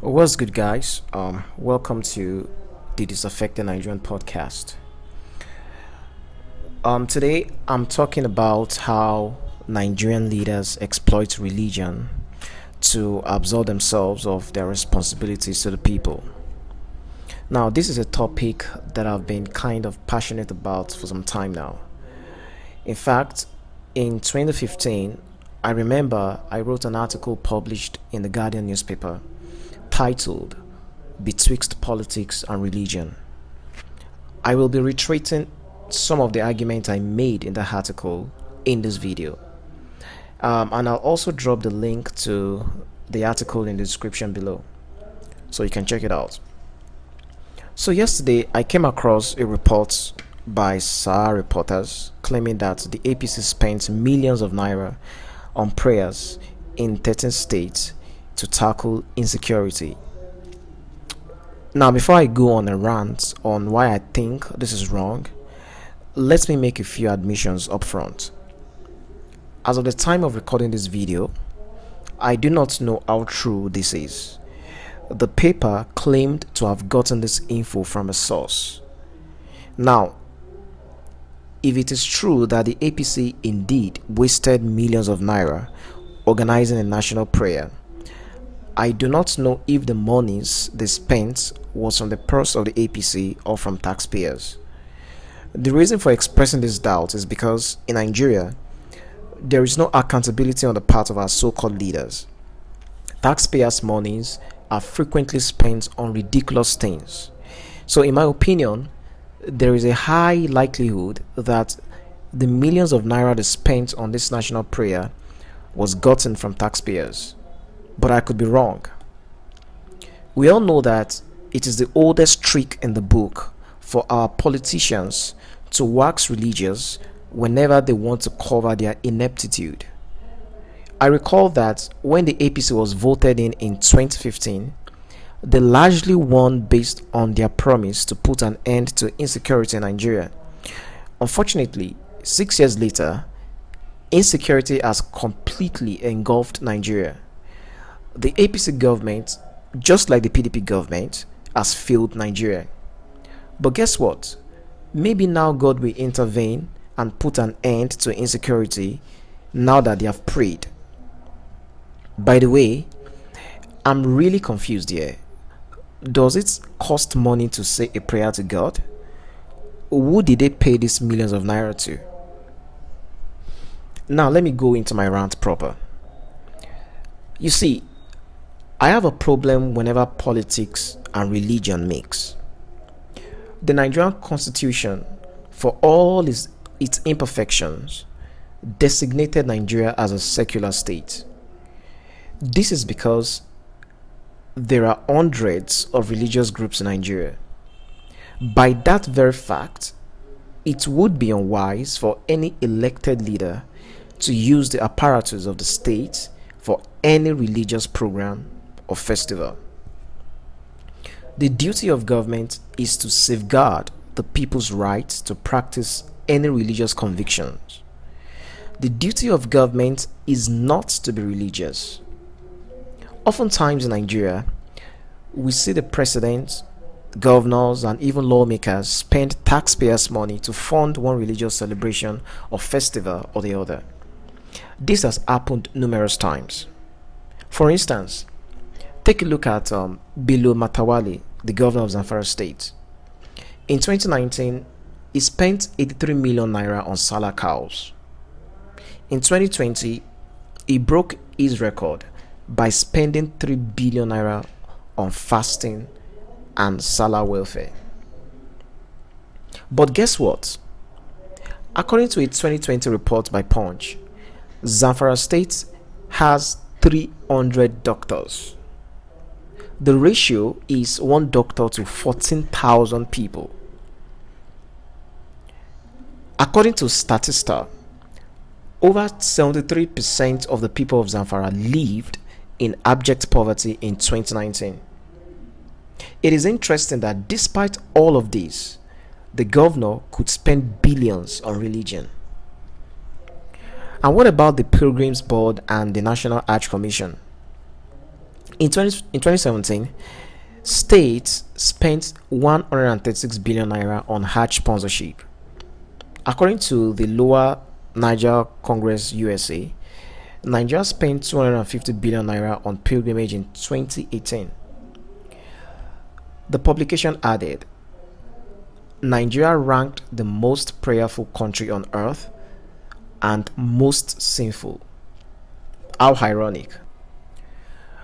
What's good, guys? Welcome to the Disaffected Nigerian podcast. Today I'm talking about how Nigerian leaders exploit religion to absolve themselves of their responsibilities to the people. Now, this is a topic that I've been kind of passionate about for some time now. In fact, in 2015, I remember I wrote an article published in the Guardian newspaper titled Betwixt Politics and Religion. I will be reiterating some of the arguments I made in the article in this video. And I'll also drop the link to the article in the description below so you can check it out. So, yesterday I came across a report by Sahara Reporters claiming that the APC spent millions of naira on prayers in 13 states to tackle insecurity. Now, before I go on a rant on why I think this is wrong, let me make a few admissions up front. As of the time of recording this video, I do not know how true this is. The paper claimed to have gotten this info from a source. Now, if it is true that the APC indeed wasted millions of naira organizing a national prayer, I do not know if the monies they spent was from the purse of the APC or from taxpayers. The reason for expressing this doubt is because in Nigeria, there is no accountability on the part of our so-called leaders. Taxpayers' monies are frequently spent on ridiculous things. So in my opinion, there is a high likelihood that the millions of naira they spent on this national prayer was gotten from taxpayers. But I could be wrong. We all know that it is the oldest trick in the book for our politicians to wax religious whenever they want to cover their ineptitude. I recall that when the APC was voted in 2015, they largely won based on their promise to put an end to insecurity in Nigeria. Unfortunately, 6 years later, insecurity has completely engulfed Nigeria. The APC government, just like the PDP government, has failed Nigeria. But guess what? Maybe now God will intervene and put an end to insecurity now that they have prayed. By the way, I'm really confused here. Does it cost money to say a prayer to God? Who did they pay these millions of naira to? Now let me go into my rant proper. You see, I have a problem whenever politics and religion mix. The Nigerian constitution, for all its imperfections, designated Nigeria as a secular state. This is because there are hundreds of religious groups in Nigeria. By that very fact, it would be unwise for any elected leader to use the apparatus of the state for any religious program or festival. The duty of government is to safeguard the people's right to practice any religious convictions. The duty of government is not to be religious. Oftentimes in Nigeria, we see the president, governors, and even lawmakers spend taxpayers' money to fund one religious celebration or festival or the other. This has happened numerous times. For instance, take a look at Bello Matawale, the governor of Zamfara State. In 2019, he spent 83 million naira on Salah cows. In 2020, he broke his record by spending 3 billion naira on fasting and Salah welfare. But guess what? According to a 2020 report by Punch, Zamfara State has 300 doctors. The ratio is 1 doctor to 14,000 people. According to Statista, over 73% of the people of Zamfara lived in abject poverty in 2019. It is interesting that despite all of this, the governor could spend billions on religion. And what about the Pilgrims Board and the National Arch Commission? In 2017, states spent 136 billion naira on Hajj sponsorship. According to the Lower Niger Congress USA, Nigeria spent 250 billion naira on pilgrimage in 2018. The publication added, Nigeria ranked the most prayerful country on earth and most sinful. How ironic.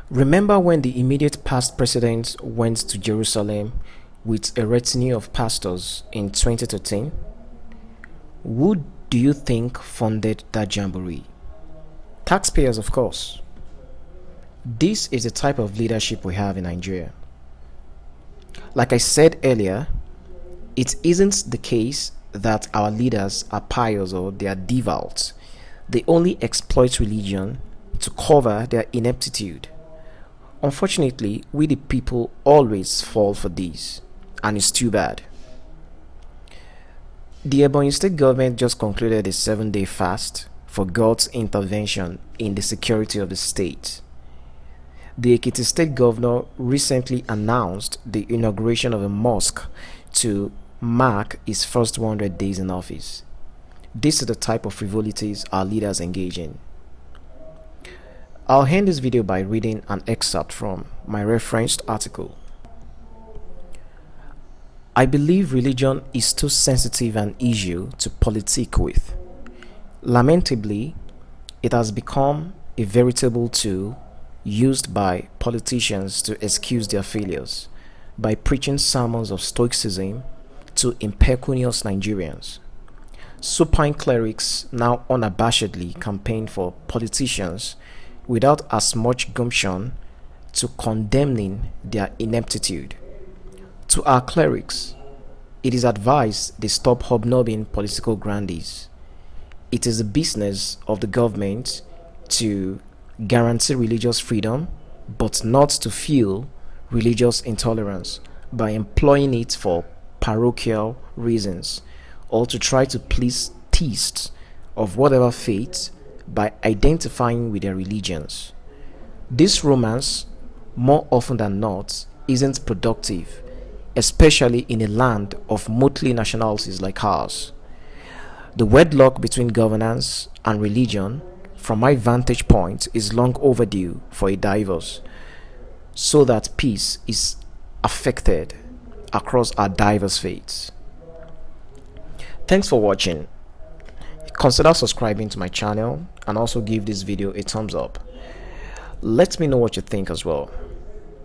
Remember when the immediate past president went to Jerusalem with a retinue of pastors in 2013? Who do you think funded that jamboree? Taxpayers, of course. This is the type of leadership we have in Nigeria. Like I said earlier, it isn't the case that our leaders are pious or they are devout. They only exploit religion to cover their ineptitude. Unfortunately, we the people always fall for this, and it's too bad. The Ebonyi State government just concluded a 7-day fast for God's intervention in the security of the state. The Ekiti State governor recently announced the inauguration of a mosque to mark his first 100 days in office. This is the type of frivolities our leaders engage in. I'll end this video by reading an excerpt from my referenced article. I believe religion is too sensitive an issue to politic with. Lamentably, it has become a veritable tool used by politicians to excuse their failures by preaching sermons of stoicism to impecunious Nigerians. Supine clerics now unabashedly campaign for politicians without as much gumption to condemning their ineptitude. To our clerics, it is advised they stop hobnobbing political grandees. It is the business of the government to guarantee religious freedom, but not to fuel religious intolerance by employing it for parochial reasons or to try to please theists of whatever faith by identifying with their religions. This romance, more often than not, isn't productive, especially in a land of motley nationalities like ours. The wedlock between governance and religion, from my vantage point, is long overdue for a divorce, so that peace is affected across our diverse faiths. Thanks for watching. Consider subscribing to my channel and also give this video a thumbs up. Let me know what you think as well,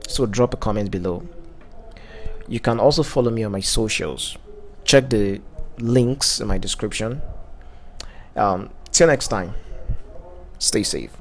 so drop a comment below. You can also follow me on my socials. Check the links in my description. Till next time, stay safe.